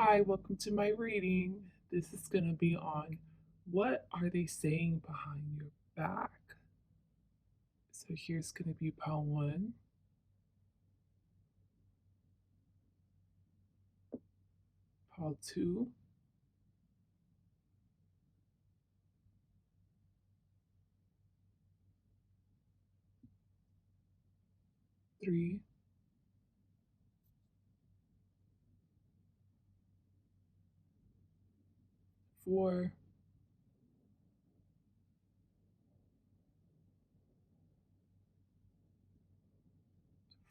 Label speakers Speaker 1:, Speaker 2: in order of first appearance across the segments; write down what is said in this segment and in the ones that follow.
Speaker 1: Hi, welcome to my reading. This is going to be on what are they saying behind your back. So here's going to be pile one, pile two, three, four,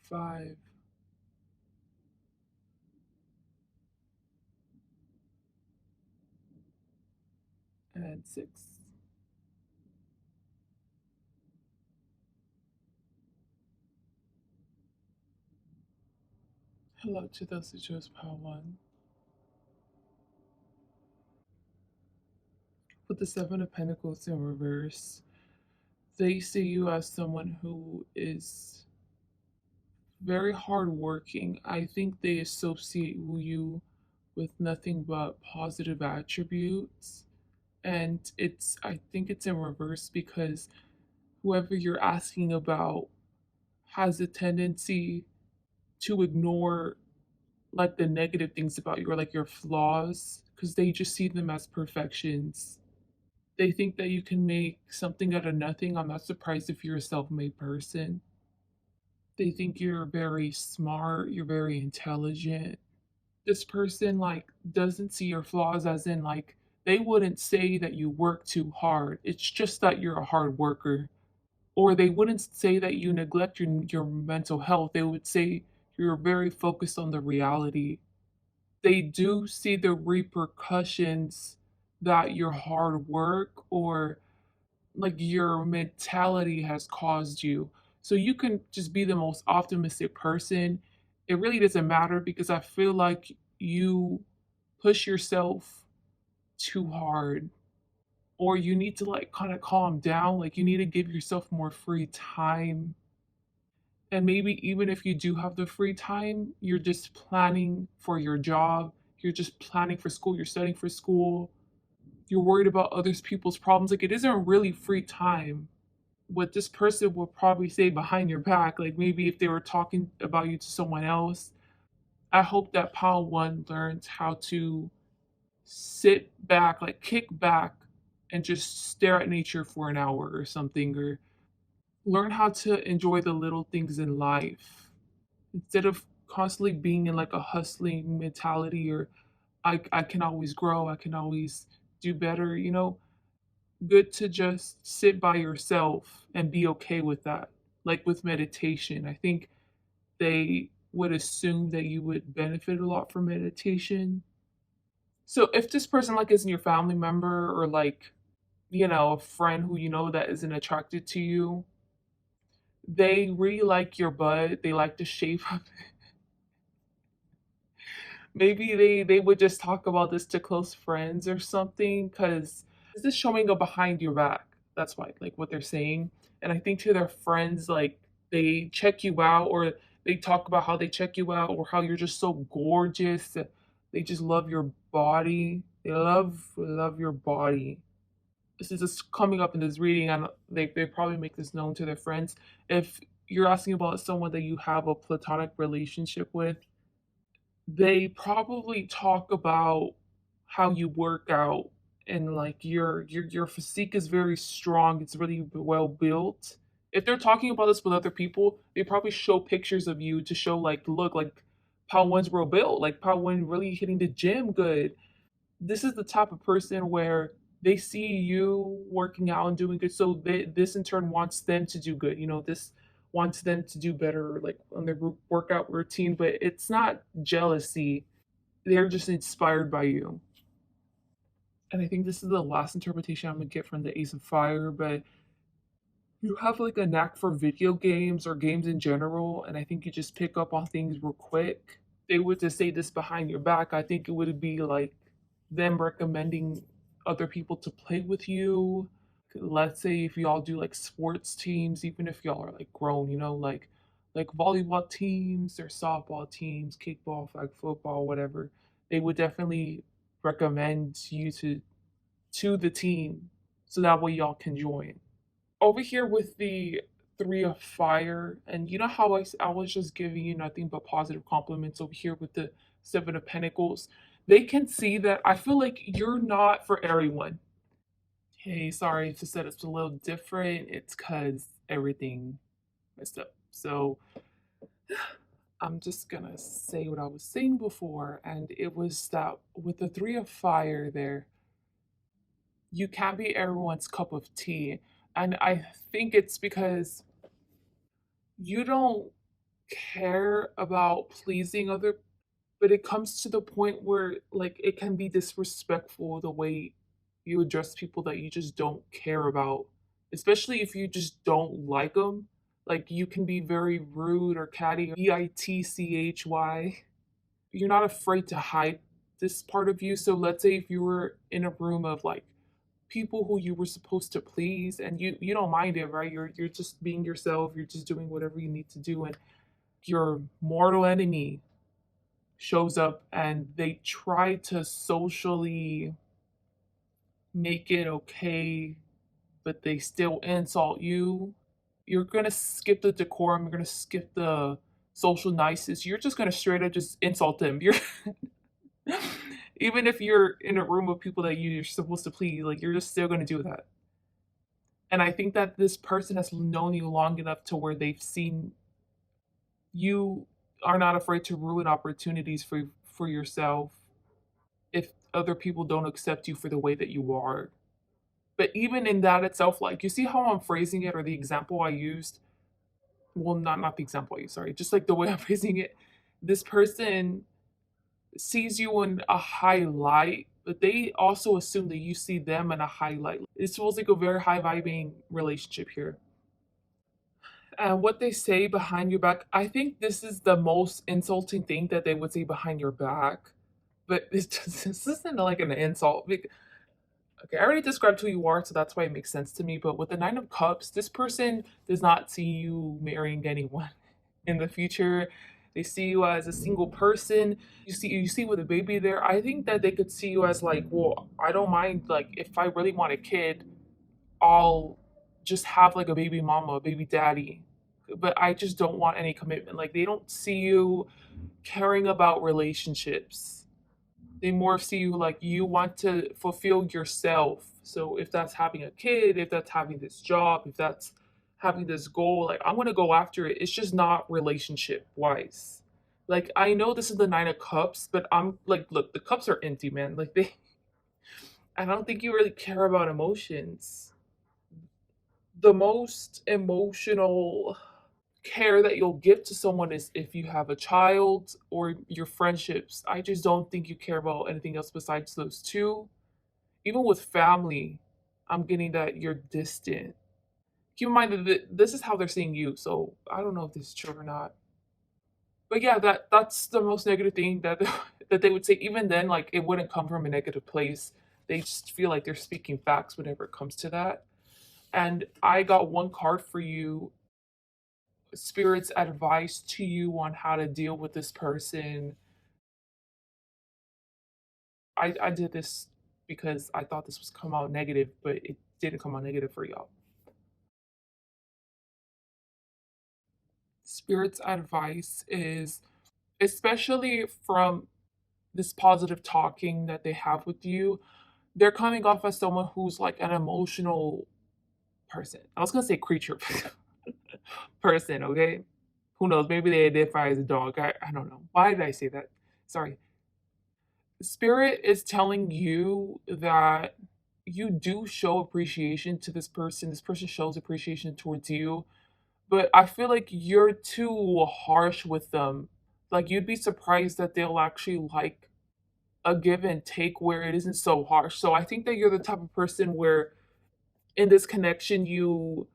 Speaker 1: five, and six. Hello to those who chose pile one. With the Seven of Pentacles in reverse, they see you as someone who is very hardworking. I think they associate you with nothing but positive attributes. And I think it's in reverse because whoever you're asking about has a tendency to ignore like the negative things about you or like your flaws because they just see them as perfections. They think that you can make something out of nothing. I'm not surprised if you're a self-made person. They think you're very smart, you're very intelligent. This person like doesn't see your flaws as in like they wouldn't say that you work too hard. It's just that you're a hard worker. Or they wouldn't say that you neglect your mental health. They would say you're very focused on the reality. They do see the repercussions that your hard work or like your mentality has caused you. So you can just be the most optimistic person. It really doesn't matter because I feel like you push yourself too hard or you need to like kind of calm down. Like you need to give yourself more free time. And maybe even if you do have the free time, you're just planning for your job, you're just planning for school, you're studying for school, you're worried about other people's problems. Like it isn't really free time. What this person will probably say behind your back, like maybe if they were talking about you to someone else, I hope that Pile One learns how to sit back, like kick back and just stare at nature for an hour or something, or learn how to enjoy the little things in life instead of constantly being in like a hustling mentality or I can always grow, I can always do better, good to just sit by yourself and be okay with that. Like with meditation, I think they would assume that you would benefit a lot from meditation. So if this person like isn't your family member or like, a friend who you know that isn't attracted to you, they really like your butt, they like the shape of maybe they would just talk about this to close friends or something because this is showing up behind your back. That's why, like what they're saying. And I think to their friends, like they check you out or they talk about how they check you out or how you're just so gorgeous. They just love your body. They love your body. This is just coming up in this reading, and they probably make this known to their friends. If you're asking about someone that you have a platonic relationship with, they probably talk about how you work out and like your physique is very strong, it's really well built. If they're talking about this with other people, they probably show pictures of you to show like look like Pal One's real built, like Pal One really hitting the gym good. This is the type of person where they see you working out and doing good, so this in turn wants them to do good. This wants them to do better, like on their workout routine. But it's not jealousy; they're just inspired by you. And I think this is the last interpretation I'm gonna get from the Ace of Fire. But you have like a knack for video games or games in general, and I think you just pick up on things real quick. They were to say this behind your back, I think it would be like them recommending other people to play with you. Let's say if y'all do like sports teams, even if y'all are like grown, like volleyball teams or softball teams, kickball, flag football, whatever. they would definitely recommend you to the team so that way y'all can join. Over here with the Three of Fire, and you know how I was just giving you nothing but positive compliments over here with the Seven of Pentacles. They can see that I feel like you're not for everyone. Hey, sorry if I said it's a little different. It's because everything messed up. So I'm just gonna say what I was saying before, and it was that with the Three of Fire there, you can't be everyone's cup of tea. And I think it's because you don't care about pleasing other, but it comes to the point where like it can be disrespectful the way you address people that you just don't care about, especially if you just don't like them. Like you can be very rude or catty, bitchy. You're not afraid to hide this part of you. So let's say if you were in a room of like people who you were supposed to please and you don't mind it, right? You're just being yourself, you're just doing whatever you need to do, and your mortal enemy shows up and they try to socially make it okay, but they still insult you. You're gonna skip the decorum, you're gonna skip the social niceness, you're just gonna straight up just insult them. You're even if you're in a room of people that you're supposed to please, like you're just still gonna do that. And I think that this person has known you long enough to where they've seen you are not afraid to ruin opportunities for yourself if other people don't accept you for the way that you are. But even in that itself, like you see how I'm phrasing it or the example I used, well, not the example I used, sorry, just like the way I'm phrasing it, this person sees you in a high light, but they also assume that you see them in a high light. It feels like a very high vibing relationship here. And what they say behind your back, I think this is the most insulting thing that they would say behind your back. But this isn't like an insult. Okay, I already described who you are, so that's why it makes sense to me. But with the Nine of Cups, this person does not see you marrying anyone in the future. They see you as a single person. You see with a baby there. I think that they could see you as like, well, I don't mind. Like, if I really want a kid, I'll just have like a baby mama, a baby daddy. But I just don't want any commitment. Like, they don't see you caring about relationships. They more see you like you want to fulfill yourself. So if that's having a kid, if that's having this job, if that's having this goal, like I'm gonna go after it. It's just not relationship wise. Like I know this is the Nine of Cups, but I'm like, look, the cups are empty, man. Like they, I don't think you really care about emotions. The most emotional care that you'll give to someone is if you have a child or your friendships. I just don't think you care about anything else besides those two. Even with family, I'm getting that you're distant. Keep in mind that this is how they're seeing you, so I don't know if this is true or not. But yeah, that's the most negative thing that that they would say. Even then, like it wouldn't come from a negative place. They just feel like they're speaking facts whenever it comes to that. And I got one card for you, Spirit's advice to you on how to deal with this person. I did this because I thought this was come out negative, but it didn't come out negative for y'all. Spirit's advice is, especially from this positive talking that they have with you, they're coming off as someone who's like an emotional person. I was gonna say creature person, okay? Who knows? Maybe they identify as a dog. I don't know. Why did I say that? Sorry. Spirit is telling you that you do show appreciation to this person. This person shows appreciation towards you, but I feel like you're too harsh with them. Like you'd be surprised that they'll actually like a give and take where it isn't so harsh. So I think that you're the type of person where in this connection you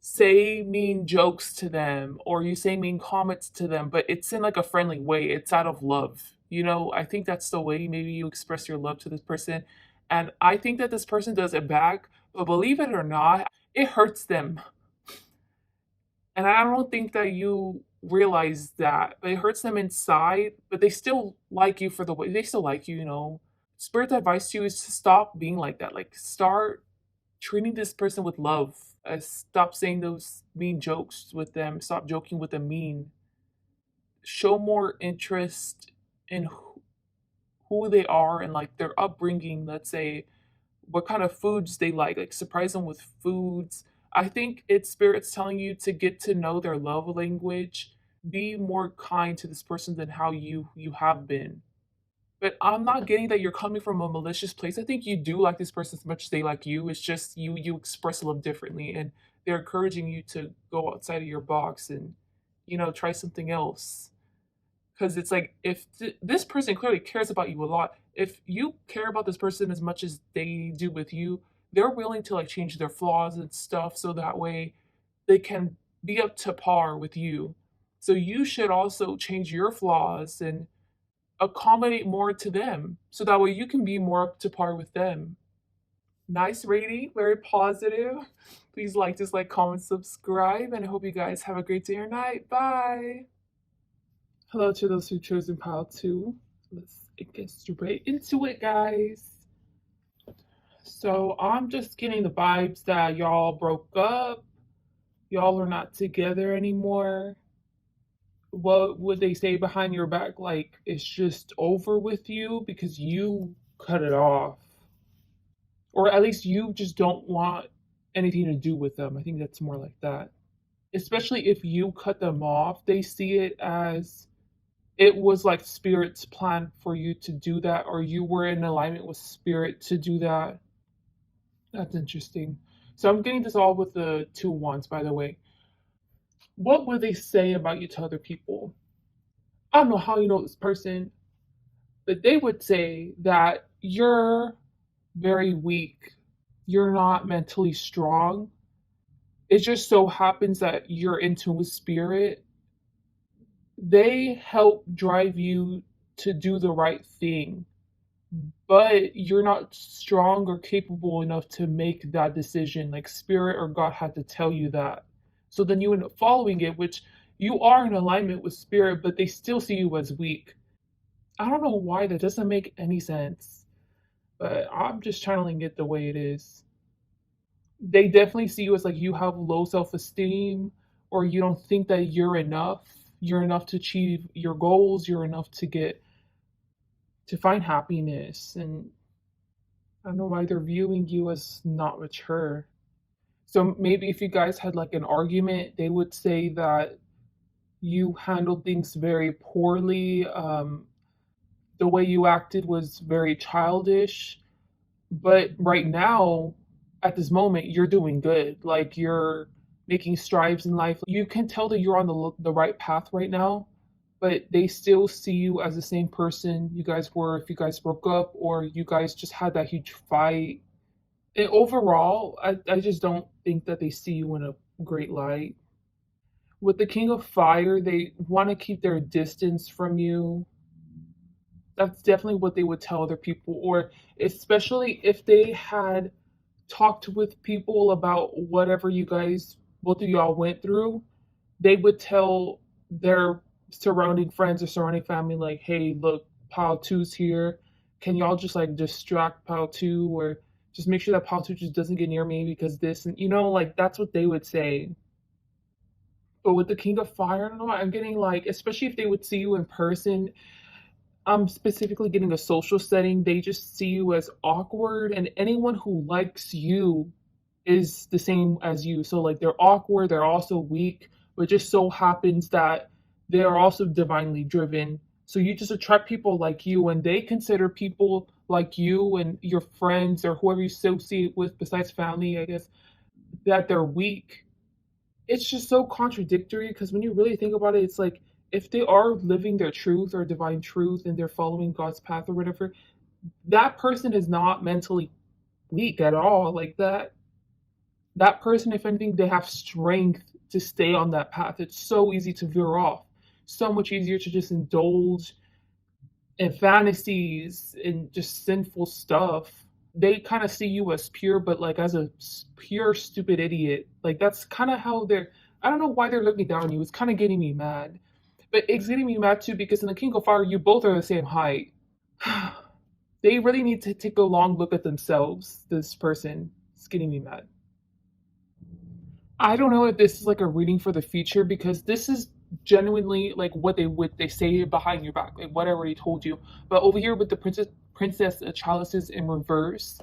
Speaker 1: say mean jokes to them or you say mean comments to them, but it's in like a friendly way. It's out of love. You know, I think that's the way maybe you express your love to this person. And I think that this person does it back, but believe it or not, it hurts them. And I don't think that you realize that. But it hurts them inside, but they still like you for the way they still like you, you know. Spirit's advice to you is to stop being like that. Like start treating this person with love. Stop saying those mean jokes with them. Stop joking with them mean. Show more interest in who they are and like their upbringing. Let's say what kind of foods they like surprise them with foods. I think it's spirits telling you to get to know their love language. Be more kind to this person than how you have been. But I'm not getting that you're coming from a malicious place. I think you do like this person as much as they like you. It's just you express love differently, and they're encouraging you to go outside of your box and try something else. Because it's like if this person clearly cares about you a lot, if you care about this person as much as they do with you, they're willing to like change their flaws and stuff so that way they can be up to par with you. So you should also change your flaws and accommodate more to them so that way you can be more up to par with them. Nice rating, very positive. Please like, dislike, comment, subscribe, and I hope you guys have a great day or night. Bye. Hello to those who chosen pile 2. Let's get straight into it, guys. So I'm just getting the vibes that y'all broke up. Y'all are not together anymore. What would they say behind your back? Like it's just over with you because you cut it off. Or at least you just don't want anything to do with them. I think that's more like that. Especially if you cut them off, they see it as it was like spirit's plan for you to do that, or you were in alignment with spirit to do that. That's interesting. So I'm getting this all with the 2 wands, by the way. What would they say about you to other people? I don't know how you know this person, but they would say that you're very weak. You're not mentally strong. It just so happens that you're in tune with spirit. They help drive you to do the right thing, but you're not strong or capable enough to make that decision. Like spirit or God had to tell you that. So then you end up following it, which you are in alignment with spirit, but they still see you as weak. I don't know why that doesn't make any sense, but I'm just channeling it the way it is. They definitely see you as like you have low self esteem, or you don't think that you're enough. You're enough to achieve your goals. You're enough to find happiness. And I don't know why they're viewing you as not mature. So maybe if you guys had like an argument, they would say that you handled things very poorly. The way you acted was very childish. But right now, at this moment, you're doing good. Like you're making strides in life. You can tell that you're on the right path right now, but they still see you as the same person you guys were if you guys broke up or you guys just had that huge fight. And overall, I just don't think that they see you in a great light. With the King of Fire, they want to keep their distance from you. That's definitely what they would tell other people, or especially if they had talked with people about whatever you guys, both of y'all went through, they would tell their surrounding friends or surrounding family, like, hey, look, Pile Two's here. Can y'all just like distract Pile Two, or just make sure that Pile Two just doesn't get near me because this, and like that's what they would say. But with the King of Fire, I don't know, I'm getting like, especially if they would see you in person, I'm specifically getting a social setting. They just see you as awkward, and anyone who likes you is the same as you. So, like, they're awkward, they're also weak, but it just so happens that they are also divinely driven. So, you just attract people like you, and they consider people like you and your friends or whoever you associate with, besides family, I guess, that they're weak. It's just so contradictory because when you really think about it, it's like if they are living their truth or divine truth and they're following God's path or whatever, that person is not mentally weak at all. Like that person, if anything, they have strength to stay on that path. It's so easy to veer off. So much easier to just indulge in fantasies and just sinful stuff. They kind of see you as pure, but like as a pure stupid idiot. Like that's kind of how they're. I don't know why they're looking down on you. It's kind of getting me mad. But it's getting me mad too because in the King of Fire, you both are the same height. They really need to take a long look at themselves. This person is getting me mad. I don't know if this is like a reading for the future because this is genuinely like what they say behind your back, like what I already told you. But over here with the princess chalices in reverse,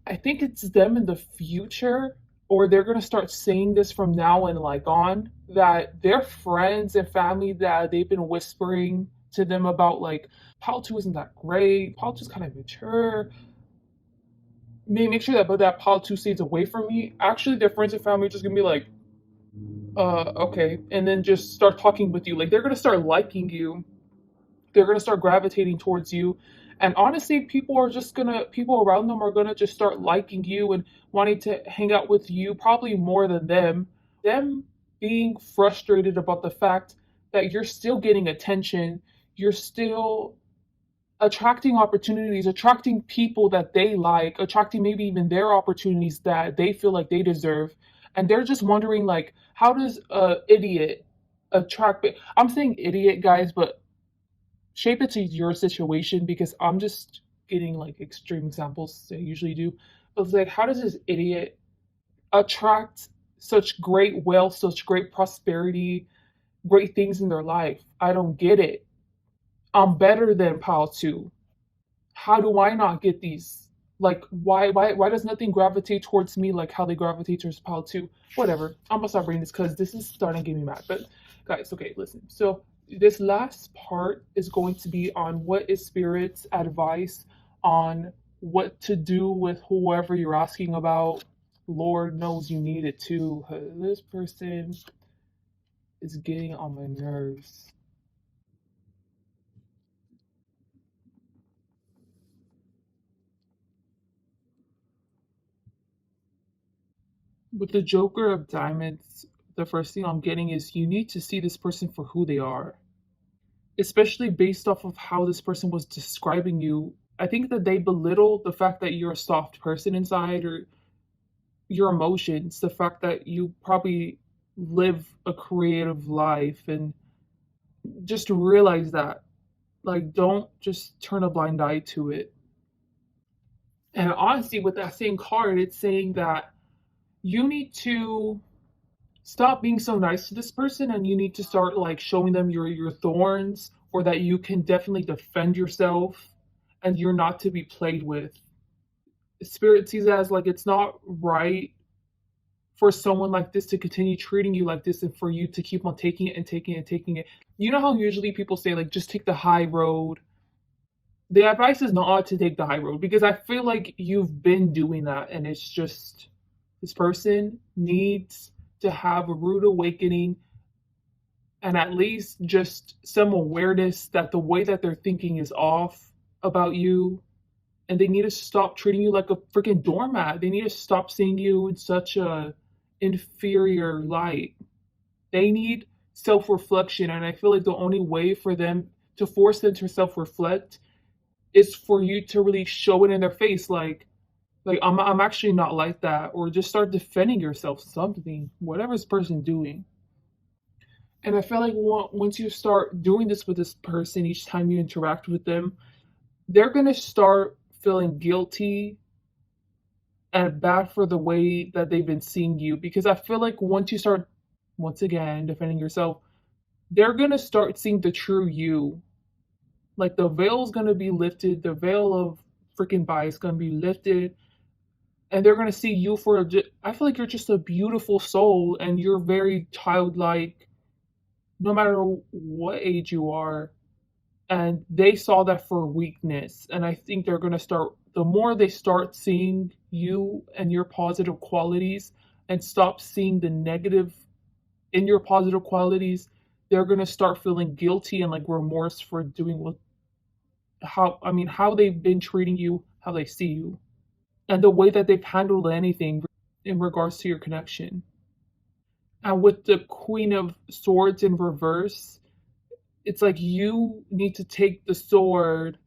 Speaker 1: I think it's them in the future, or they're gonna start saying this from now and like on, that their friends and family that they've been whispering to them about like Pal2 isn't that great, Pal2's kind of mature. Make sure that but that Pal2 stays away from me. Actually, their friends and family are just gonna be like, okay, and then just start talking with you. Like they're gonna start liking you. They're gonna start gravitating towards you. And honestly, people around them are gonna just start liking you and wanting to hang out with you, probably more than them. Them being frustrated about the fact that you're still getting attention, you're still attracting opportunities, attracting people that they like, attracting maybe even their opportunities that they feel like they deserve. And they're just wondering like, how does a idiot attract I'm saying idiot guys, but shape it to your situation because I'm just getting like extreme examples I usually do. But it's like, how does this idiot attract such great wealth, such great prosperity, great things in their life? I don't get it. I'm better than Pal2. How do I not get these? Like, why does nothing gravitate towards me like how they gravitate towards Pal2? Whatever. I'm gonna stop reading this because this is starting to get me mad. But guys, okay, listen. So this last part is going to be on what is Spirit's advice on what to do with whoever you're asking about. Lord knows you need it too. This person is getting on my nerves. With the Joker of Diamonds, the first thing I'm getting is you need to see this person for who they are, especially based off of how this person was describing you. I think that they belittle the fact that you're a soft person inside or your emotions, the fact that you probably live a creative life, and just realize that. Like, don't just turn a blind eye to it. And honestly, with that same card, it's saying that you need to stop being so nice to this person and you need to start like showing them your thorns, or that you can definitely defend yourself and you're not to be played with. Spirit sees it as like it's not right for someone like this to continue treating you like this and for you to keep on taking it and taking it and taking it. You know how usually people say like just take the high road. The advice is not to take the high road because I feel like you've been doing that, and it's just this person needs to have a rude awakening and at least just some awareness that the way that they're thinking is off about you, and they need to stop treating you like a freaking doormat. They need to stop seeing you in such a inferior light. They need self-reflection, and I feel like the only way for them to force them to self-reflect is for you to really show it in their face, like I'm actually not like that, or just start defending yourself, something, whatever this person doing. And I feel like once you start doing this with this person, each time you interact with them, they're gonna start feeling guilty and bad for the way that they've been seeing you. Because I feel like once you start, once again, defending yourself, they're gonna start seeing the true you. Like the veil's gonna be lifted, the veil of freaking bias gonna be lifted, and they're gonna see you for I feel like you're just a beautiful soul and you're very childlike, no matter what age you are. And they saw that for weakness, and I think they're gonna start, the more they start seeing you and your positive qualities and stop seeing the negative in your positive qualities, they're gonna start feeling guilty and like remorse for doing what how they've been treating you, how they see you, and the way that they've handled anything in regards to your connection. And with the Queen of Swords in reverse, it's like you need to take the sword,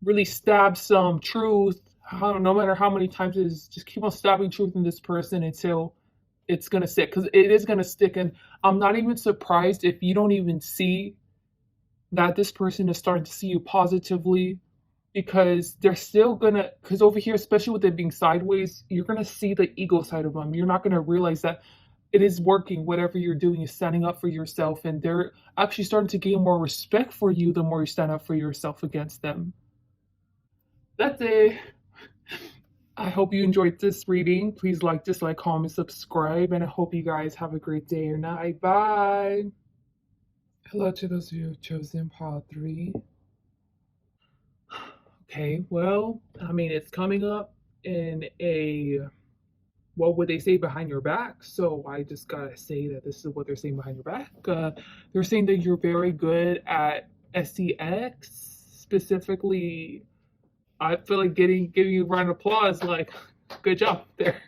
Speaker 1: really stab some truth, no matter how many times it is, just keep on stabbing truth in this person until it's gonna stick because it is gonna stick. And I'm not even surprised if you don't even see that this person is starting to see you positively because they're still gonna, because over here, especially with it being sideways, you're gonna see the ego side of them. You're not gonna realize that it is working. Whatever you're doing is standing up for yourself, and they're actually starting to gain more respect for you the more you stand up for yourself against them. That's it. I hope you enjoyed this reading. Please like, dislike, comment, subscribe, and I hope you guys have a great day or night. Bye. Hello to those of you who've chosen pile 3. Okay, well, I mean, it's coming up in a, what would they say, behind your back? So I just gotta say that this is what they're saying behind your back. They're saying that you're very good at SEX, specifically. I feel like giving you a round of applause, like, good job there.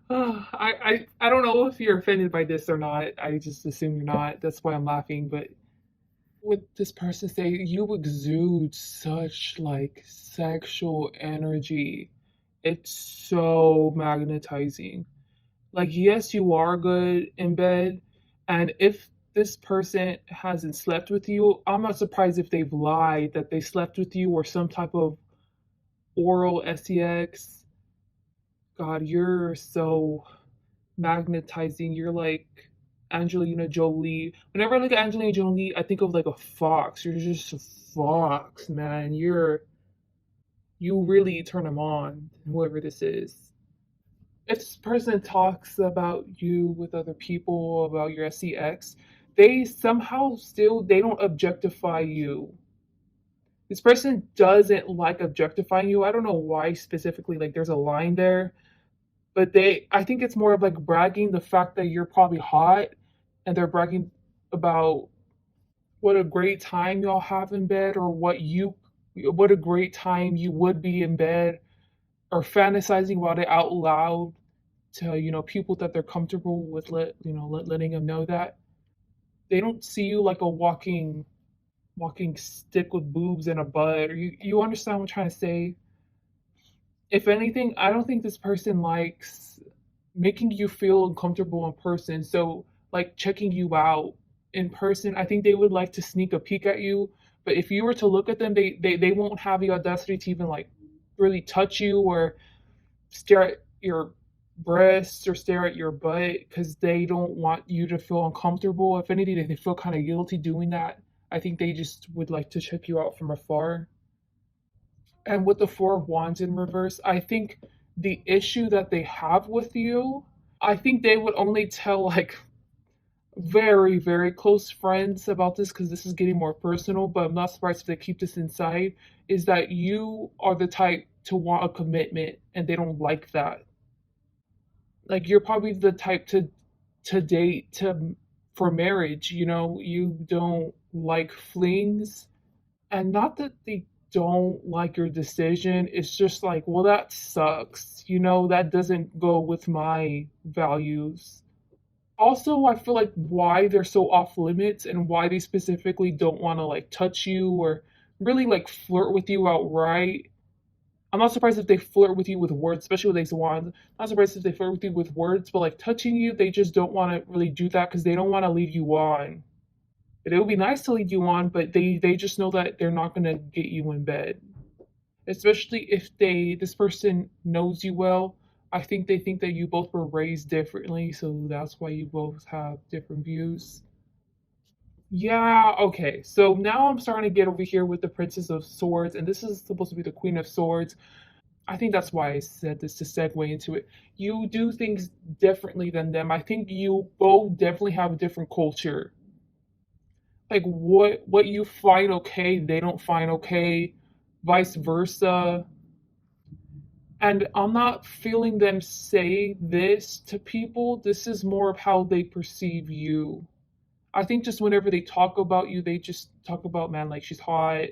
Speaker 1: I don't know if you're offended by this or not. I just assume you're not. That's why I'm laughing. But what this person say, you exude such like sexual energy. It's so magnetizing. Like, yes, you are good in bed, and if this person hasn't slept with you, I'm not surprised if they've lied that they slept with you or some type of oral sex. God, you're so magnetizing. You're like Angelina Jolie. Whenever I look at Angelina Jolie, I think of like a fox. You're just a fox, man. You really turn them on, whoever this is. If this person talks about you with other people, about your sex, they somehow still they don't objectify you. This person doesn't like objectifying you. I don't know why specifically, like there's a line there, but they I think it's more of like bragging the fact that you're probably hot, and they're bragging about what a great time y'all have in bed, or what a great time you would be in bed, or fantasizing about it out loud to people that they're comfortable with, letting them know that. They don't see you like a walking stick with boobs and a butt. Or you understand what I'm trying to say? If anything, I don't think this person likes making you feel uncomfortable in person. So, like checking you out in person, I think they would like to sneak a peek at you. But if you were to look at them, they won't have the audacity to even like really touch you or stare at your breasts or stare at your butt because they don't want you to feel uncomfortable. If anything, they feel kind of guilty doing that. I think they just would like to check you out from afar. And with the Four of Wands in reverse, I think the issue that they have with you, I think they would only tell like very, very close friends about this because this is getting more personal, but I'm not surprised if they keep this inside, is that you are the type to want a commitment and they don't like that. Like you're probably the type to date to for marriage, you don't like flings. And not that they don't like your decision, it's just like, well, that sucks. That doesn't go with my values. Also, I feel like why they're so off limits and why they specifically don't want to like touch you or really like flirt with you outright. I'm not surprised if they flirt with you with words, especially with Ace of Wands. Not surprised if they flirt with you with words, but like touching you, they just don't want to really do that because they don't want to lead you on. It would be nice to lead you on, but they just know that they're not gonna get you in bed. Especially if this person knows you well. I think they think that you both were raised differently, so that's why you both have different views. Yeah, okay. So now I'm starting to get over here with the Princess of Swords, and this is supposed to be the Queen of Swords. I think that's why I said this to segue into it. You do things differently than them. I think you both definitely have a different culture. Like what you find okay, they don't find okay, vice versa. And I'm not feeling them say this to people. This is more of how they perceive you. I think just whenever they talk about you, they just talk about, man, like she's hot,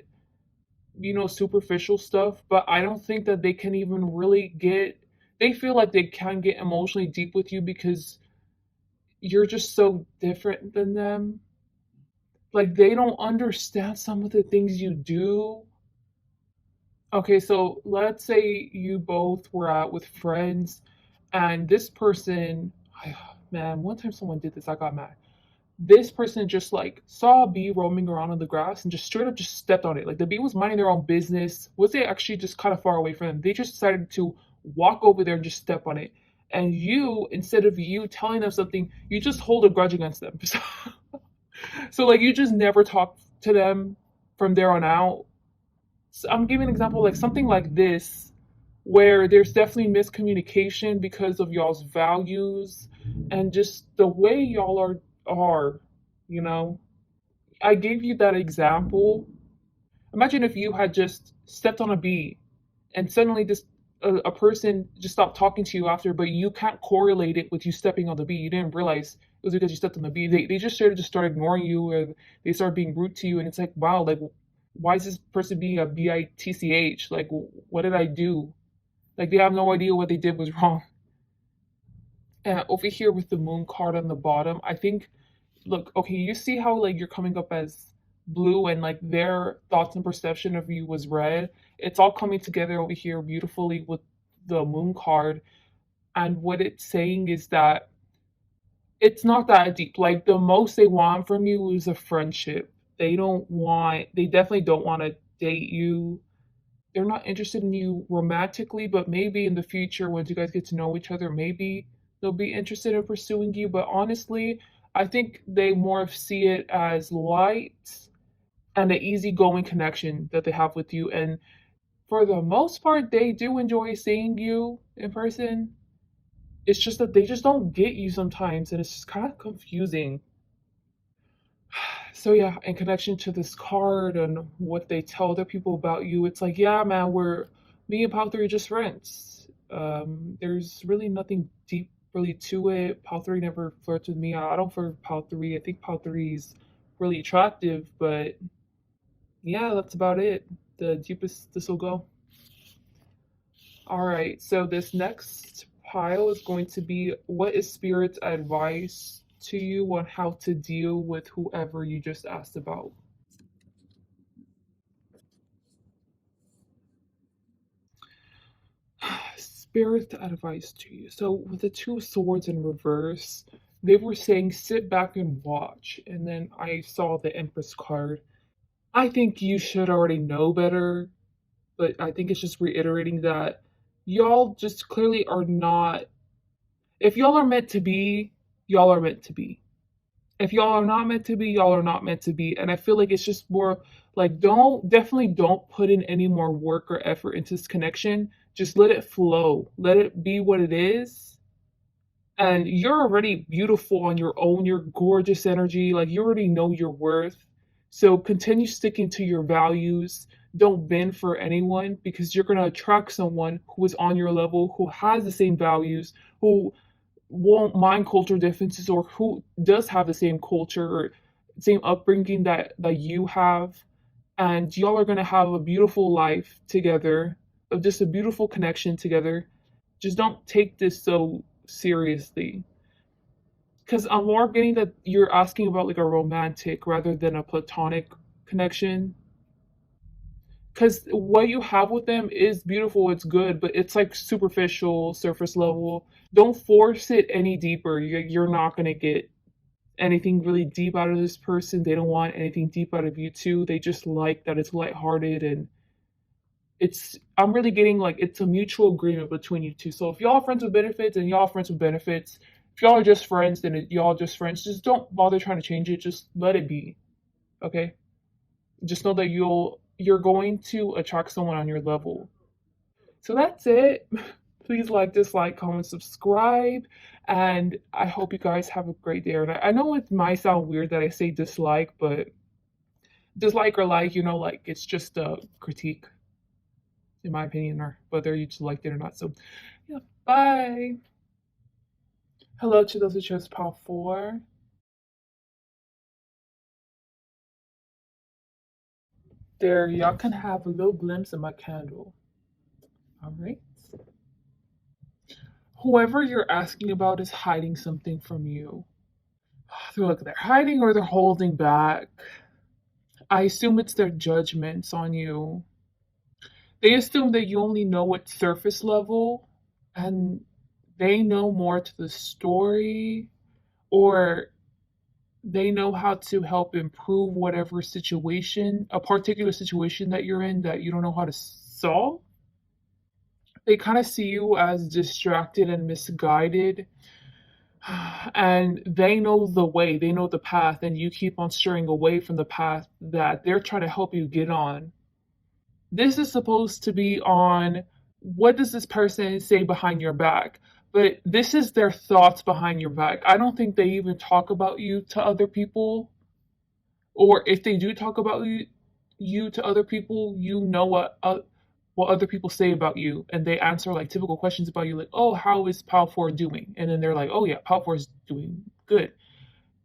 Speaker 1: superficial stuff. But I don't think that they can even really they feel like they can get emotionally deep with you because you're just so different than them. Like they don't understand some of the things you do. Okay, so let's say you both were out with friends And this person, man, one time someone did this, I got mad. This person just like saw a bee roaming around on the grass and just straight up just stepped on it. Like the bee was minding their own business. Was it actually just kind of far away from them? They just decided to walk over there and just step on it. And you, instead of you telling them something, you just hold a grudge against them. So like you just never talk to them from there on out. So I'm giving an example like something like this where there's definitely miscommunication because of y'all's values and just the way y'all are, you know. I gave you that example. Imagine if you had just stepped on a bee and suddenly this a person just stopped talking to you after, but you can't correlate it with you stepping on the bee. You didn't realize it was because you stepped on the bee. They just started to start ignoring you, or they started being rude to you, and it's like, wow, like why is this person being a bitch? Like, what did I do? Like they have no idea what they did was wrong. And over here with the moon card on the bottom, I think, look, okay, you see how like you're coming up as blue and like their thoughts and perception of you was red. It's all coming together over here beautifully with the moon card. And what it's saying is that it's not that deep. Like the most they want from you is a friendship. They definitely don't want to date you. They're not interested in you romantically, but maybe in the future, once you guys get to know each other, maybe they'll be interested in pursuing you. But honestly, I think they more see it as light and an easygoing connection that they have with you. And for the most part, they do enjoy seeing you in person. It's just that they just don't get you sometimes, and it's just kind of confusing. So yeah, in connection to this card and what they tell other people about you, it's like, yeah, man, we're me and Pal 3 are just friends. There's really nothing deep really to it. Pal 3 never flirts with me. I don't flirt with Pal 3. I think Pal 3 is really attractive, but yeah, that's about it. The deepest this will go. All right, so this next pile is going to be what is Spirit's advice to you on how to deal with whoever you just asked about? Spirit's advice to you. So, with the two swords in reverse, they were saying sit back and watch. And then I saw the Empress card. I think you should already know better, but I think it's just reiterating that y'all just clearly are not. If y'all are meant to be, y'all are meant to be. If y'all are not meant to be, y'all are not meant to be. And I feel like it's just more like definitely don't put in any more work or effort into this connection. Just let it flow. Let it be what it is. And you're already beautiful on your own. You're gorgeous energy. Like you already know your worth. So continue sticking to your values. Don't bend for anyone because you're going to attract someone who is on your level, who has the same values, who won't mind culture differences, or who does have the same culture or same upbringing that you have, and y'all are going to have a beautiful life together, of just a beautiful connection together. Just don't take this so seriously, because I'm more getting that you're asking about like a romantic rather than a platonic connection, because what you have with them is beautiful, it's good, but it's like superficial, surface level. Don't force it any deeper. You're not going to get anything really deep out of this person. They don't want anything deep out of you too. They just like that it's lighthearted, and I'm really getting like it's a mutual agreement between you two. So if y'all are friends with benefits, and y'all are friends with benefits. If y'all are just friends, then y'all just friends. Just don't bother trying to change it. Just let it be. Okay? Just know that you're going to attract someone on your level. So that's it. Please like, dislike, comment, subscribe, and I hope you guys have a great day. And I know it might sound weird that I say dislike, but dislike or like, like it's just a critique, in my opinion, or whether you just liked it or not. So, yeah, bye. Hello to those who chose Paul 4. There, y'all can have a little glimpse of my candle. All right. Whoever you're asking about is hiding something from you. They're hiding or they're holding back. I assume it's their judgments on you. They assume that you only know at surface level, and they know more to the story, or they know how to help improve whatever situation, a particular situation that you're in that you don't know how to solve. They kind of see you as distracted and misguided, and they know the way, they know the path, and you keep on straying away from the path that they're trying to help you get on. This is supposed to be on what does this person say behind your back, but this is their thoughts behind your back. I don't think they even talk about you to other people, or if they do talk about you to other people, you know what other people say about you, and they answer like typical questions about you, like, "Oh, how is Pal 4 doing?" And then they're like, "Oh yeah, Pal 4 is doing good."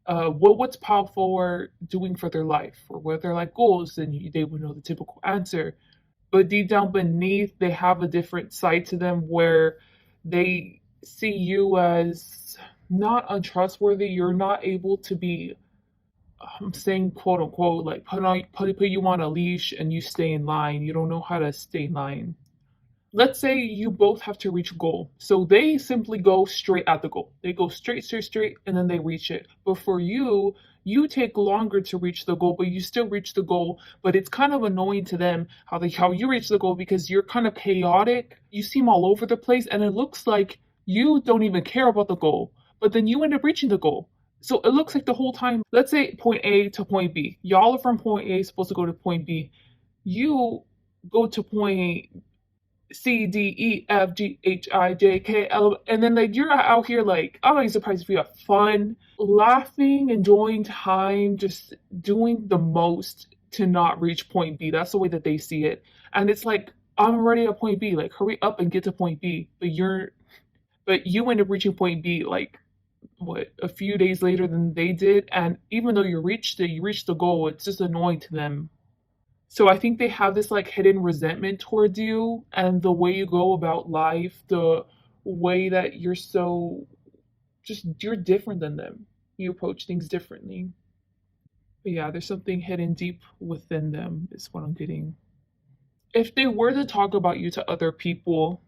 Speaker 1: What's Pal 4 doing for their life, or what are their like goals? And they would know the typical answer. But deep down beneath, they have a different side to them where they see you as not untrustworthy. You're not able to be, I'm saying quote unquote, like put you on a leash and you stay in line. You don't know how to stay in line. Let's say you both have to reach a goal. So they simply go straight at the goal. They go straight, straight, straight, and then they reach it. But for you, you take longer to reach the goal, but you still reach the goal. But it's kind of annoying to them how you reach the goal, because you're kind of chaotic. You seem all over the place, and it looks like you don't even care about the goal. But then you end up reaching the goal. So it looks like the whole time, let's say point A to point B. Y'all are from point A, supposed to go to point B. You go to point C, D, E, F, G, H, I, J, K, L, and then like you're out here like, I'm not surprised if you have fun, laughing, enjoying time, just doing the most to not reach point B. That's the way that they see it. And it's like, I'm already at point B, like hurry up and get to point B. But you end up reaching point B like what, a few days later than they did. And even though you reached the goal, it's just annoying to them. So I think they have this like hidden resentment towards you and the way you go about life, the way that you're so just you're different than them. You approach things differently. But yeah, there's something hidden deep within them, is what I'm getting. If they were to talk about you to other people,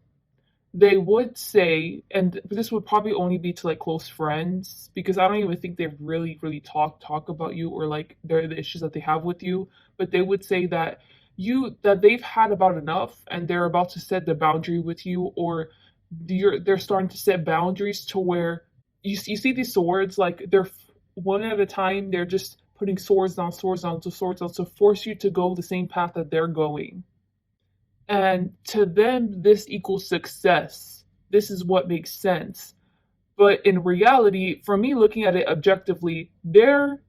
Speaker 1: they would say, and this would probably only be to like close friends, because I don't even think they've really talk about you, or like the issues that they have with you. But they would say that they've had about enough, and they're about to set the boundary with you, or they're starting to set boundaries to where you see these swords, like they're one at a time. They're just putting swords down to swords down to force you to go the same path that they're going. And to them, this equals success. This is what makes sense. But in reality, for me looking at it objectively, they're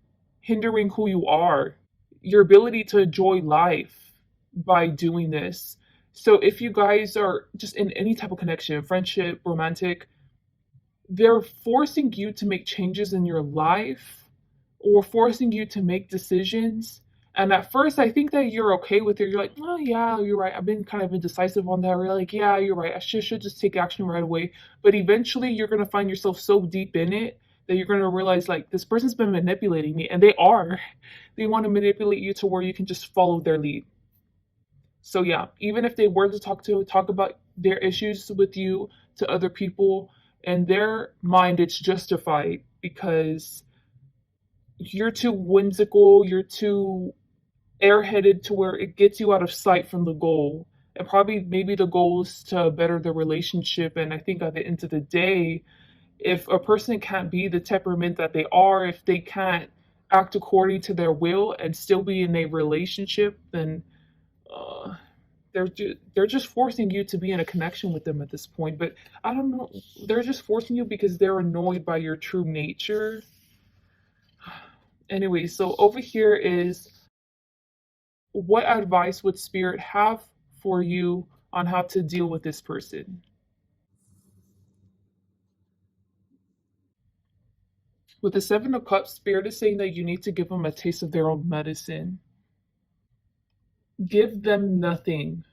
Speaker 1: hindering who you are, your ability to enjoy life by doing this. So if you guys are just in any type of connection, friendship, romantic, they're forcing you to make changes in your life, or forcing you to make decisions. And at first, I think that you're okay with it. You're like, oh, yeah, you're right. I've been kind of indecisive on that. You're like, yeah, you're right. I should just take action right away. But eventually, you're going to find yourself so deep in it that you're going to realize, like, this person's been manipulating me. And they are. They want to manipulate you to where you can just follow their lead. So, yeah, even if they were to talk about their issues with you to other people, in their mind, it's justified because you're too whimsical, you're too airheaded to where it gets you out of sight from the goal. And probably maybe the goal is to better the relationship. And I think at the end of the day, if a person can't be the temperament that they are, if they can't act according to their will and still be in a relationship, then uh, they're just forcing you to be in a connection with them at this point. But I don't know, they're just forcing you because they're annoyed by your true nature. Anyway, so over here is, what advice would Spirit have for you on how to deal with this person? With the Seven of Cups, Spirit is saying that you need to give them a taste of their own medicine. Give them nothing.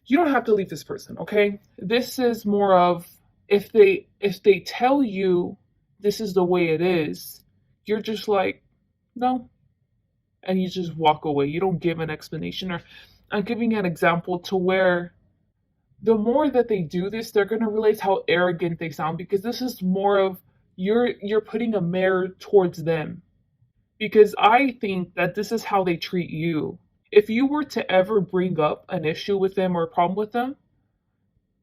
Speaker 1: You don't have to leave this person, okay? This is more of, if they tell you this is the way it is, you're just like, no, and you just walk away. You don't give an explanation. Or I'm giving an example to where the more that they do this, they're going to realize how arrogant they sound, because this is more of you're putting a mirror towards them. Because I think that this is how they treat you. If you were to ever bring up an issue with them or a problem with them,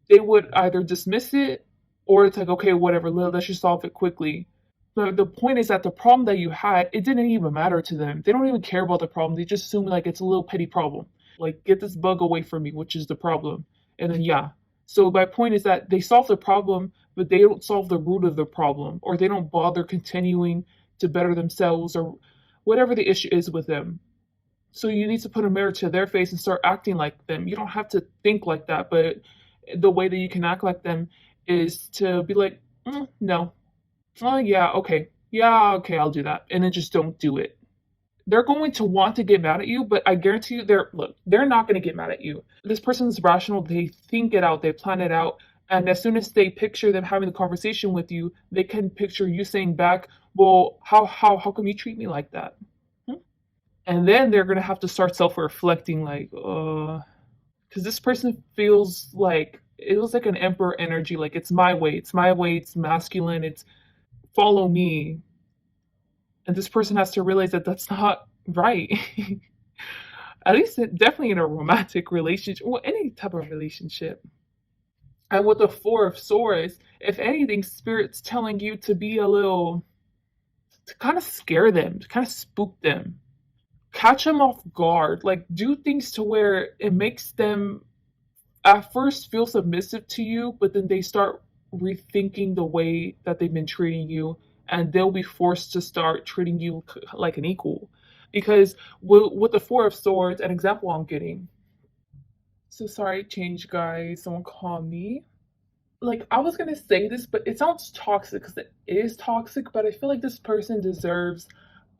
Speaker 1: they would either dismiss it, or it's like, okay, whatever, let's just solve it quickly. But the point is that the problem that you had, it didn't even matter to them. They don't even care about the problem. They just assume like it's a little petty problem. Like, get this bug away from me, which is the problem. And then, yeah. So my point is that they solve the problem, but they don't solve the root of the problem, or they don't bother continuing to better themselves, or whatever the issue is with them. So you need to put a mirror to their face and start acting like them. You don't have to think like that, but the way that you can act like them is to be like, no, oh yeah, okay, yeah, okay, I'll do that, and then just don't do it. They're going to want to get mad at you, but I guarantee you, they're not going to get mad at you. This person's rational. They think it out. They plan it out. And as soon as they picture them having the conversation with you, they can picture you saying back, "Well, how come you treat me like that?" And then they're gonna have to start self-reflecting, like, because this person feels like it was like an emperor energy, like it's my way, it's my way, it's masculine, it's follow me. And this person has to realize that that's not right. At least, definitely in a romantic relationship, or any type of relationship. And with the Four of Swords, if anything, Spirit's telling you to be a little, to kind of scare them, to kind of spook them, catch them off guard, like do things to where it makes them at first feel submissive to you, but then they start rethinking the way that they've been treating you, and they'll be forced to start treating you like an equal. Because with the Four of Swords, an example I'm getting. So sorry, change guys, someone call me. Like, I was gonna say this, but it sounds toxic because it is toxic, but I feel like this person deserves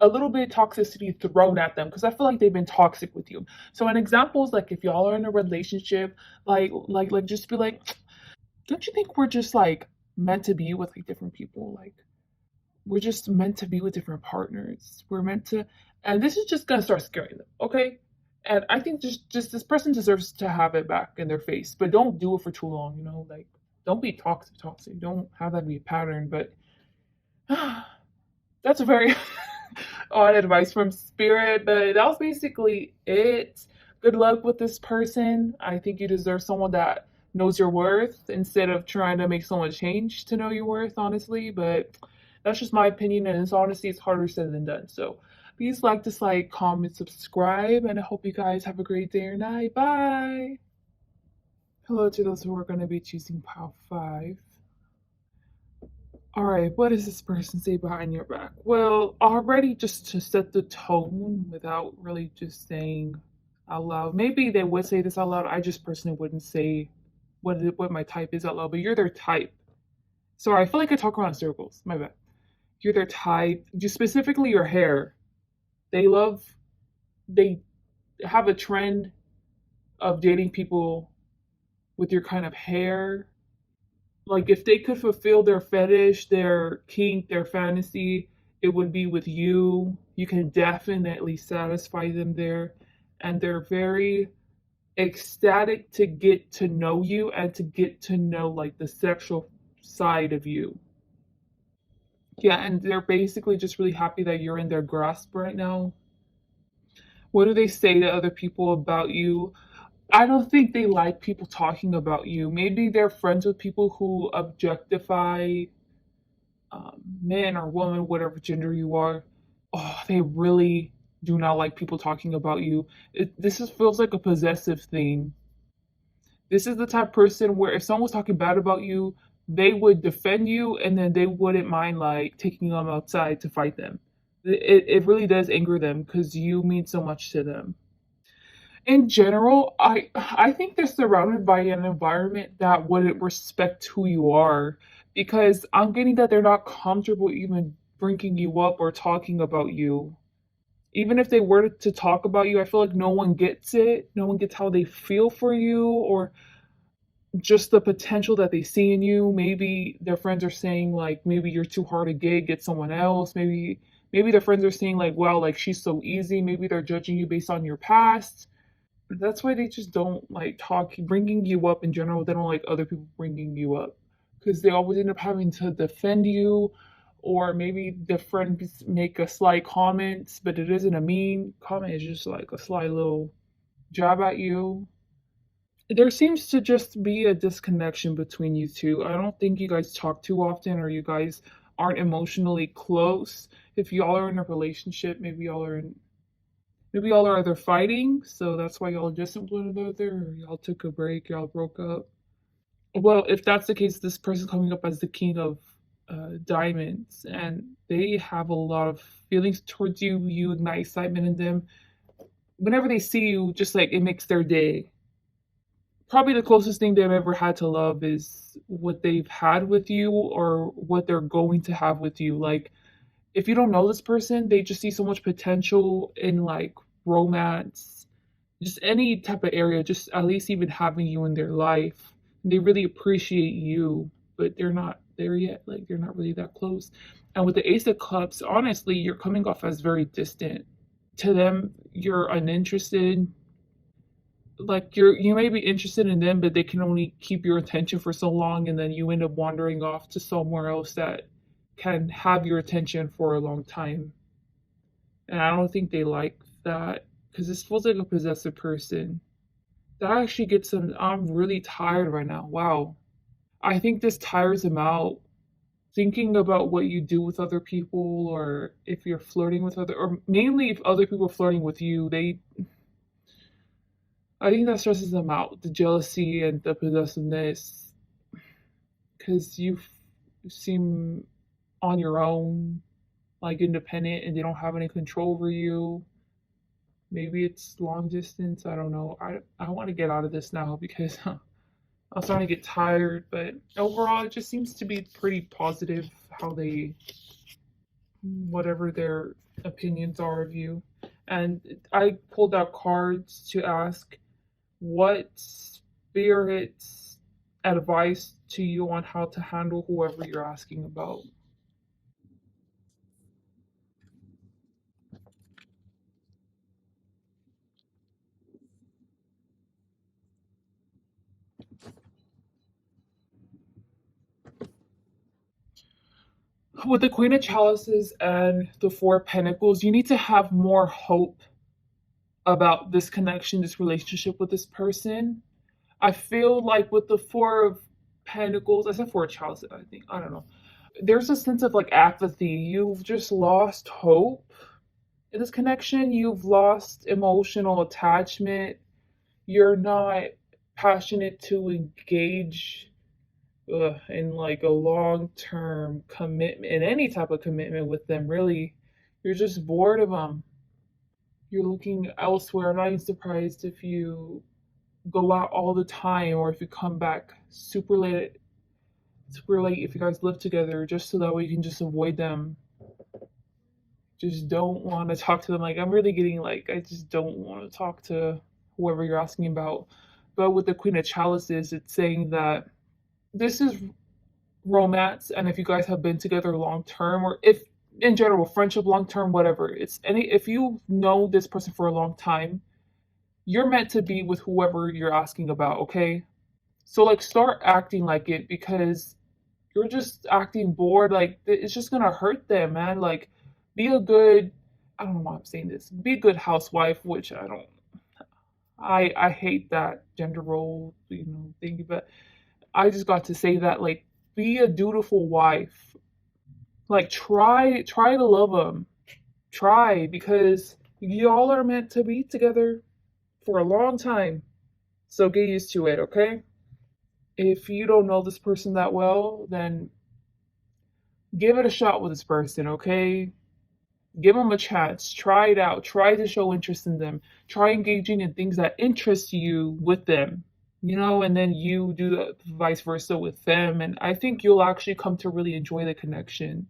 Speaker 1: a little bit of toxicity thrown at them, because I feel like they've been toxic with you. So an example is like, if y'all are in a relationship, like just be like, don't you think we're just like meant to be with like different people? Like, we're just meant to be with different partners. We're meant to, and this is just gonna start scaring them, okay? And I think just this person deserves to have it back in their face, but don't do it for too long, like, don't be toxic. Don't have that be a pattern, but that's a very odd advice from Spirit, but that was basically it. Good luck with this person. I think you deserve someone that knows your worth instead of trying to make someone change to know your worth, honestly. But that's just my opinion, and it's honestly, it's harder said than done. So please like, dislike, comment, subscribe, and I hope you guys have a great day or night. Bye. Hello to those who are going to be choosing pile 5. All right, what does this person say behind your back? Well, already, just to set the tone without really just saying out loud. Maybe they would say this out loud. I just personally wouldn't say what my type is out loud, but you're their type. Sorry, I feel like I talk around in circles. My bad. You're their type. Just specifically your hair. They have a trend of dating people with your kind of hair. Like, if they could fulfill their fetish, their kink, their fantasy, it would be with you. You can definitely satisfy them there. And they're very ecstatic to get to know you and to get to know like the sexual side of you. Yeah, and they're basically just really happy that you're in their grasp right now. What do they say to other people about you? I don't think they like people talking about you. Maybe they're friends with people who objectify men or women, whatever gender you are. Oh, they really do not like people talking about you. Feels like a possessive thing. This is the type of person where if someone was talking bad about you, they would defend you, and then they wouldn't mind like taking them outside to fight them. It really does anger them because you mean so much to them. In general, I think they're surrounded by an environment that wouldn't respect who you are, because I'm getting that they're not comfortable even bringing you up or talking about you. Even if they were to talk about you, I feel like no one gets it. No one gets how they feel for you, or just the potential that they see in you. Maybe their friends are saying like, maybe you're too hard to get someone else. Maybe their friends are saying like, well, like she's so easy. Maybe they're judging you based on your past. That's why they just don't like bringing you up in general. They don't like other people bringing you up because they always end up having to defend you, or maybe the friends make a sly comment, but it isn't a mean comment. It's just like a sly little jab at you. There seems to just be a disconnection between you two. I don't think you guys talk too often, or you guys aren't emotionally close. If y'all are in a relationship, maybe y'all are either fighting, so that's why y'all distant one another, or y'all took a break, y'all broke up. Well, if that's the case, this person coming up as the king of diamonds, and they have a lot of feelings towards you. You ignite excitement in them. Whenever they see you, just like it makes their day. Probably the closest thing they've ever had to love is what they've had with you or what they're going to have with you. Like, if you don't know this person, they just see so much potential in like romance, just any type of area, just at least even having you in their life. They really appreciate you, but they're not there yet. Like, they're not really that close. And with the Ace of Cups, honestly, you're coming off as very distant. To them, you're uninterested. Like, you may be interested in them, but they can only keep your attention for so long, and then you end up wandering off to somewhere else that can have your attention for a long time. And I don't think they like that because this feels like a possessive person. That actually gets them. I'm really tired right now. Wow. I think this tires them out. Thinking about what you do with other people, or if you're flirting with or mainly if other people are flirting with you, I think that stresses them out. The jealousy and the possessiveness, because you seem on your own, like independent, and they don't have any control over you. Maybe it's long distance. I don't know. I want to get out of this now because I'm starting to get tired. But overall, it just seems to be pretty positive how they, whatever their opinions are of you. And I pulled out cards to ask what spirits advice to you on how to handle whoever you're asking about. With the Queen of Chalices and the Four of Pentacles, you need to have more hope about this connection, this relationship with this person. I feel like with the Four of Pentacles, I said Four of Chalices, I think. I don't know. There's a sense of like apathy. You've just lost hope in this connection. You've lost emotional attachment. You're not passionate to engage in like a long term commitment, in any type of commitment with them, really. You're just bored of them. You're looking elsewhere. I'm not even surprised if you go out all the time or if you come back super late if you guys live together, just so that way you can just avoid them. Just don't want to talk to them. Like, I'm really getting like, I just don't want to talk to whoever you're asking about. But with the Queen of Chalices, it's saying that this is romance, and if you guys have been together long term, or if in general friendship long term, whatever, it's any, if you know this person for a long time, you're meant to be with whoever you're asking about, okay? So like start acting like it, because you're just acting bored. Like it's just gonna hurt them, man. Like be a good, I don't know why I'm saying this, be a good housewife, which I don't, I hate that gender role, thing, but I just got to say that, like, be a dutiful wife. Like, try to love them. Try, because y'all are meant to be together for a long time. So get used to it, okay? If you don't know this person that well, then give it a shot with this person, okay? Give them a chance. Try it out. Try to show interest in them. Try engaging in things that interest you with them, and then you do the vice versa with them. And I think you'll actually come to really enjoy the connection.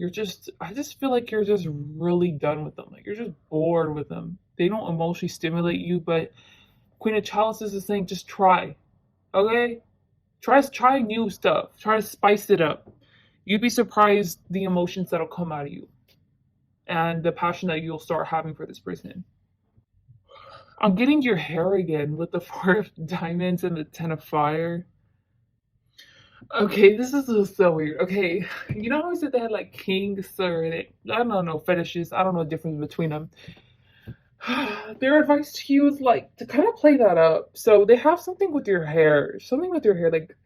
Speaker 1: I just feel like you're just really done with them. Like you're just bored with them. They don't emotionally stimulate you, but Queen of Chalices is saying just try, okay? Try new stuff. Try to spice it up. You'd be surprised the emotions that'll come out of you and the passion that you'll start having for this person. I'm getting your hair again with the Four of Diamonds and the Ten of Fire. Okay, this is so weird. Okay, you know how I said they had like kings or I don't know fetishes. I don't know the difference between them. Their advice to you is like to kind of play that up. So they have something with your hair, something with your hair. Like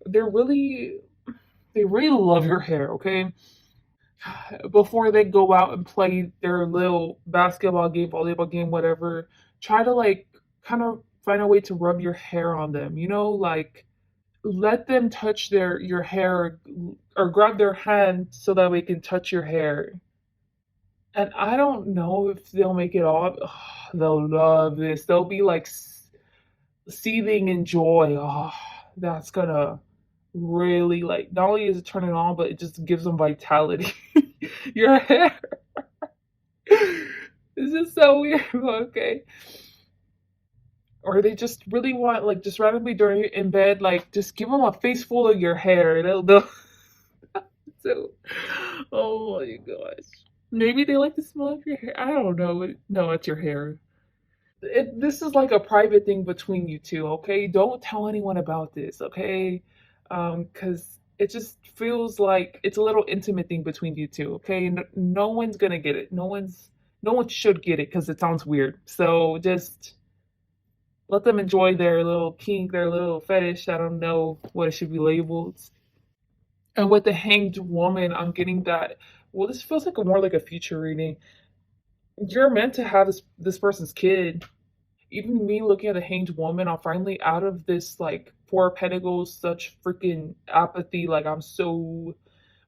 Speaker 1: they're really, they really love your hair. Okay, before they go out and play their little basketball game, volleyball game, whatever, try to like kind of find a way to rub your hair on them. You know, like let them touch their your hair or grab their hand so that we can touch your hair. And I don't know if they'll make it off. They'll love this. They'll be like seething in joy. That's gonna really like not only is it turning on, but it just gives them vitality. Your hair. This is so weird. Okay. Or they just really want like just randomly during in bed, like just give them a face full of your hair. They'll so. Oh my gosh. Maybe they like the smell of your hair. I don't know. No, it's your hair. This is like a private thing between you two, okay? Don't tell anyone about this, okay? Because it just feels like it's a little intimate thing between you two, okay? No one's gonna get it. No one should get it because it sounds weird. So just let them enjoy their little kink, their little fetish. I don't know what it should be labeled. And with the Hanged Woman, I'm getting that. Well, this feels like a more like a future reading. You're meant to have this person's kid. Even me looking at the Hanged Woman, I'm finally out of this like Four of Pentacles, such freaking apathy. Like I'm so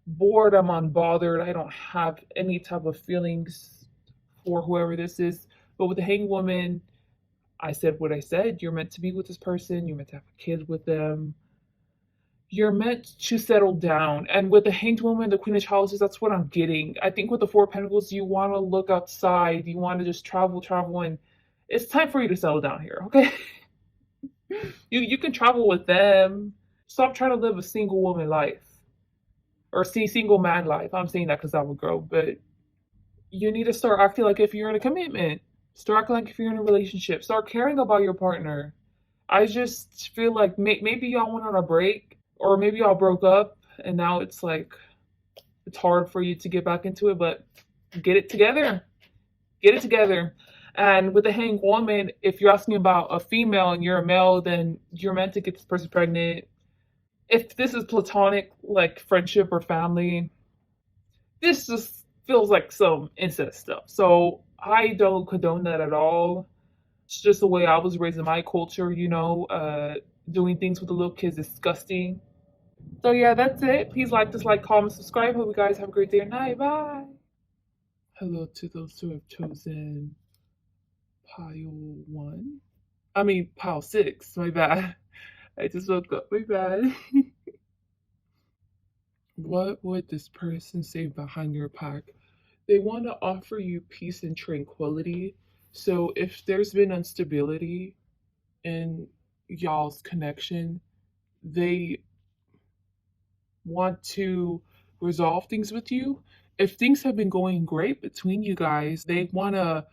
Speaker 1: bored, I'm unbothered. I don't have any type of feelings for whoever this is. But with the Hanged Woman, I said what I said. You're meant to be with this person. You're meant to have a kid with them. You're meant to settle down. And with the Hanged Woman, the Queen of Chalices, that's what I'm getting. I think with the Four of Pentacles, you want to look outside. You want to just travel, and it's time for you to settle down here, okay? You can travel with them. Stop trying to live a single woman life or see single man life. I'm saying that because I'm a girl, but you need to start acting like if you're in a commitment. Start acting like if you're in a relationship. Start caring about your partner. I just feel like maybe y'all went on a break or maybe y'all broke up and now it's like it's hard for you to get back into it, but get it together. Get it together. And with the Hanged Woman, if you're asking about a female and you're a male, then you're meant to get this person pregnant. If this is platonic, like friendship or family, this just feels like some incest stuff. So I don't condone that at all. It's just the way I was raised in my culture, doing things with the little kids is disgusting. So yeah, that's it. Please like, dislike, comment, subscribe. Hope you guys have a great day and night. Bye. Hello to those who have chosen pile one. I mean pile six. My bad. I just woke up. My bad. What would this person say behind your back? They want to offer you peace and tranquility. So if there's been instability in y'all's connection, they want to resolve things with you. If things have been going great between you guys, they want to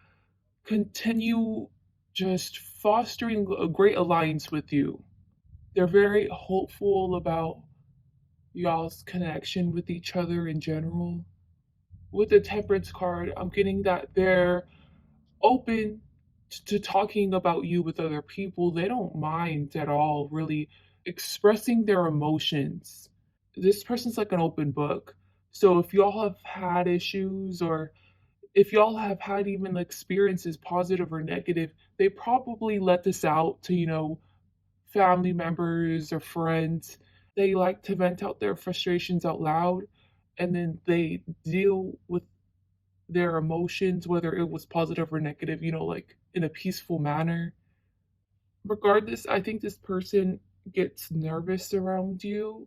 Speaker 1: continue just fostering a great alliance with you. They're very hopeful about y'all's connection with each other in general. With the Temperance card, I'm getting that they're open to talking about you with other people. They don't mind at all, really expressing their emotions. This person's like an open book. So if y'all have had issues or if y'all have had even experiences, positive or negative, they probably let this out to, family members or friends. They like to vent out their frustrations out loud and then they deal with their emotions, whether it was positive or negative, like in a peaceful manner. Regardless, I think this person gets nervous around you.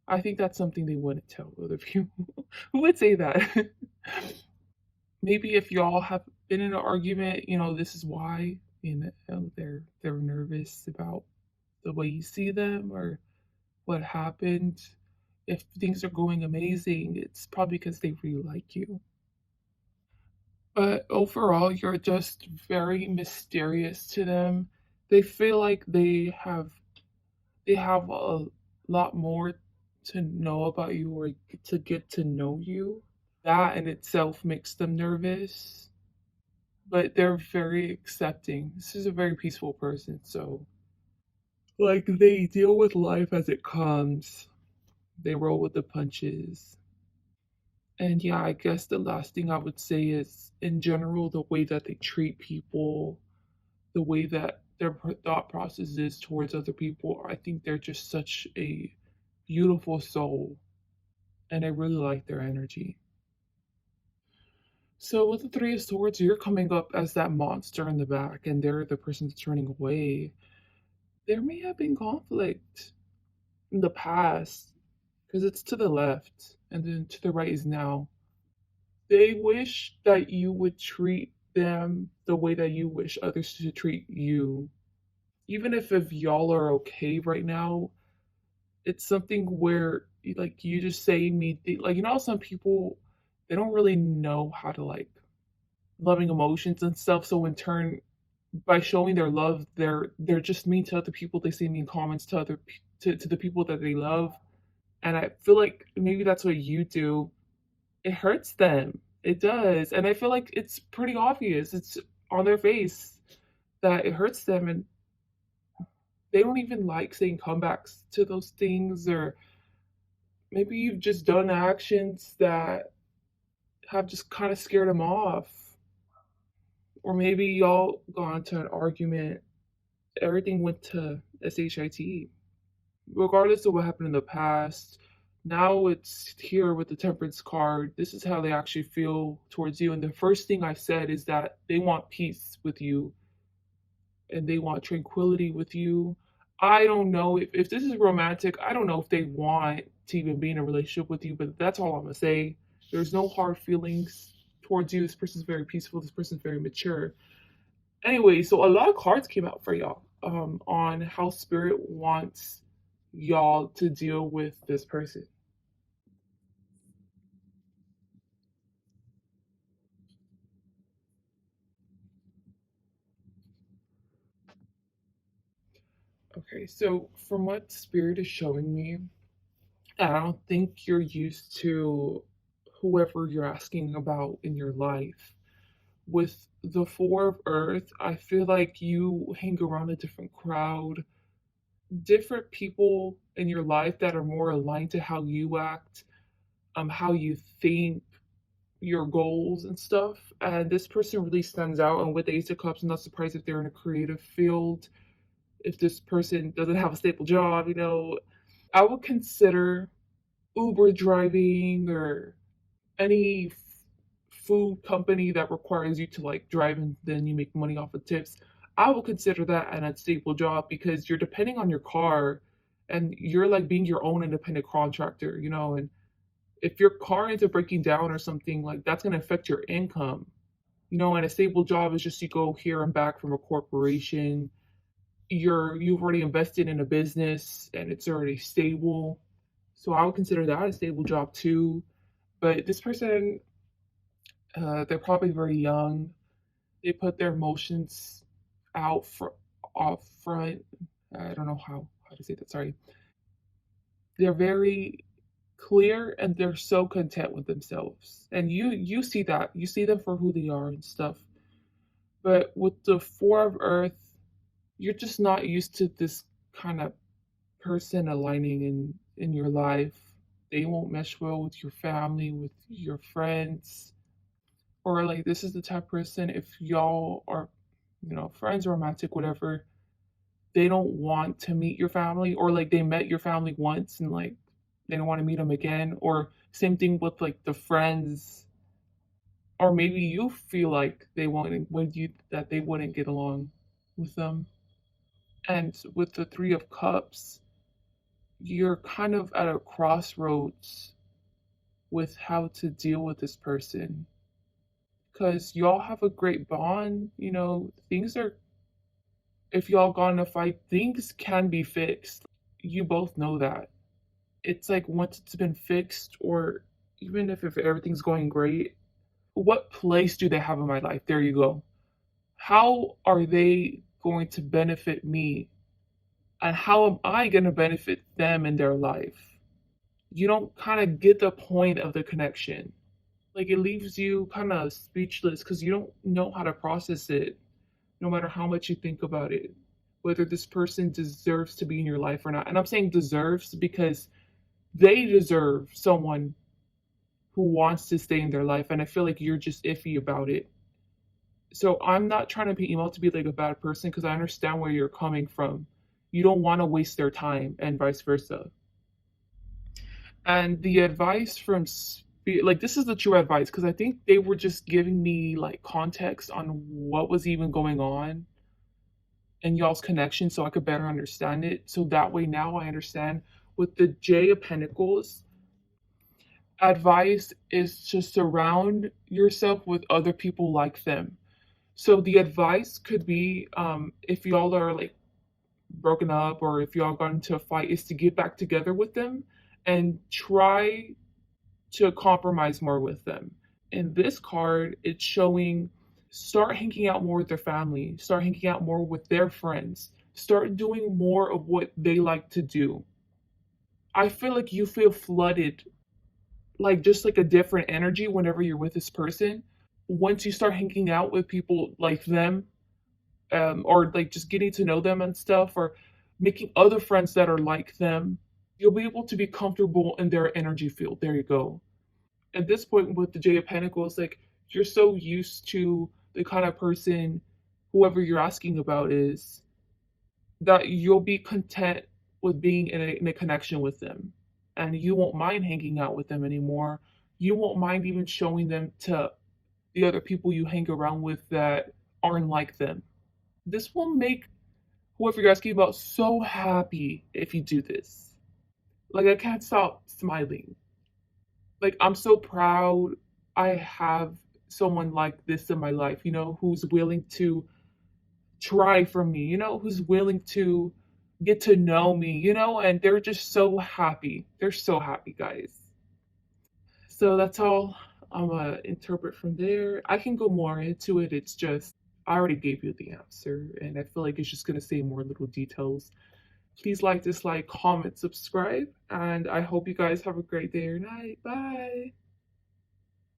Speaker 1: I think that's something they wouldn't tell other people. Who would say that? Maybe if y'all have been in an argument, this is why. They're nervous about the way you see them or what happened. If things are going amazing, it's probably because they really like you. But overall, you're just very mysterious to them. They feel like they have a lot more to know about you or to get to know you. That in itself makes them nervous, but they're very accepting. This is a very peaceful person, so like they deal with life as it comes. They roll with the punches. And yeah, I guess the last thing I would say is in general the way that they treat people, the way that their thought process is towards other people. I think they're just such a beautiful soul, and I really like their energy. So with the Three of Swords, you're coming up as that monster in the back, and they're the person that's running away. There may have been conflict in the past, because it's to the left, and then to the right is now. They wish that you would treat them the way that you wish others to treat you. Even if y'all are okay right now, it's something where like you just say me like some people they don't really know how to like loving emotions and stuff. So in turn, by showing their love, they're just mean to other people. They say mean comments to to the people that they love, and I feel like maybe that's what you do. It hurts them. It does, and I feel like it's pretty obvious. It's on their face that it hurts them, and they don't even like saying comebacks to those things, or maybe you've just done actions that have just kind of scared them off, or maybe y'all got into an argument. Everything went to shit. Regardless of what happened in the past, now it's here with the temperance card. This is how they actually feel towards you. And the first thing I said is that they want peace with you and they want tranquility with you. I don't know if this is romantic. I don't know if they want to even be in a relationship with you, but that's all I'm gonna say. There's no hard feelings towards you. This person's very peaceful. This person's very mature. Anyway, so a lot of cards came out for y'all on how spirit wants y'all to deal with this person. Okay, so from what spirit is showing me, I don't think you're used to whoever you're asking about in your life. With the Four of Earth, I feel like you hang around a different crowd, different people in your life that are more aligned to how you act, how you think, your goals and stuff. And this person really stands out. And with the Ace of Cups, I'm not surprised if they're in a creative field. If this person doesn't have a stable job, I would consider Uber driving or any food company that requires you to like drive and then you make money off of tips. I would consider that an unstable job because you're depending on your car and you're like being your own independent contractor, and if your car ends up breaking down or something, like that's going to affect your income. And a stable job is just you go here and back from a corporation. You've already invested in a business and it's already stable. So I would consider that a stable job too. But this person, they're probably very young. They put their emotions out off front. I don't know how to say that. Sorry. They're very clear and they're so content with themselves. And you see that. You see them for who they are and stuff. But with the Four of Earth, you're just not used to this kind of person aligning in your life. They won't mesh well with your family, with your friends. Or like this is the type of person if y'all are, friends, romantic, whatever, they don't want to meet your family, or like they met your family once and like they don't want to meet them again. Or same thing with like the friends, or maybe you feel like they wanted with you that they wouldn't get along with them. And with the Three of Cups, you're kind of at a crossroads with how to deal with this person because y'all have a great bond. Things are, if y'all got in a fight, things can be fixed. You both know that. It's like once it's been fixed, or even if everything's going great, what place do they have in my life? There you go. How are they going to benefit me? And how am I going to benefit them in their life? You don't kind of get the point of the connection. Like it leaves you kind of speechless because you don't know how to process it, no matter how much you think about it, whether this person deserves to be in your life or not. And I'm saying deserves because they deserve someone who wants to stay in their life. And I feel like you're just iffy about it. So I'm not trying to be emo to be like a bad person because I understand where you're coming from. You don't want to waste their time and vice versa. And the advice from like this is the true advice because I think they were just giving me like context on what was even going on in y'all's connection so I could better understand it. So that way now I understand with the J of Pentacles, advice is to surround yourself with other people like them. So the advice could be if y'all are like broken up or if y'all got into a fight, is to get back together with them and try to compromise more with them. In this card, it's showing start hanging out more with their family, start hanging out more with their friends, start doing more of what they like to do. I feel like you feel flooded, like just like a different energy whenever you're with this person. Once you start hanging out with people like them, or like just getting to know them and stuff, or making other friends that are like them, you'll be able to be comfortable in their energy field. There you go. At this point with the J of Pentacles, like you're so used to the kind of person whoever you're asking about is that you'll be content with being in a connection with them. And you won't mind hanging out with them anymore. You won't mind even showing them to the other people you hang around with that aren't like them. This will make whoever you're asking about so happy if you do this. Like, I can't stop smiling. Like, I'm so proud I have someone like this in my life, who's willing to try for me, who's willing to get to know me, and they're just so happy. They're so happy, guys. So that's all I'm gonna interpret from there. I can go more into it. It's just, I already gave you the answer, and I feel like it's just gonna say more little details. Please like, dislike, comment, subscribe, and I hope you guys have a great day or night. Bye.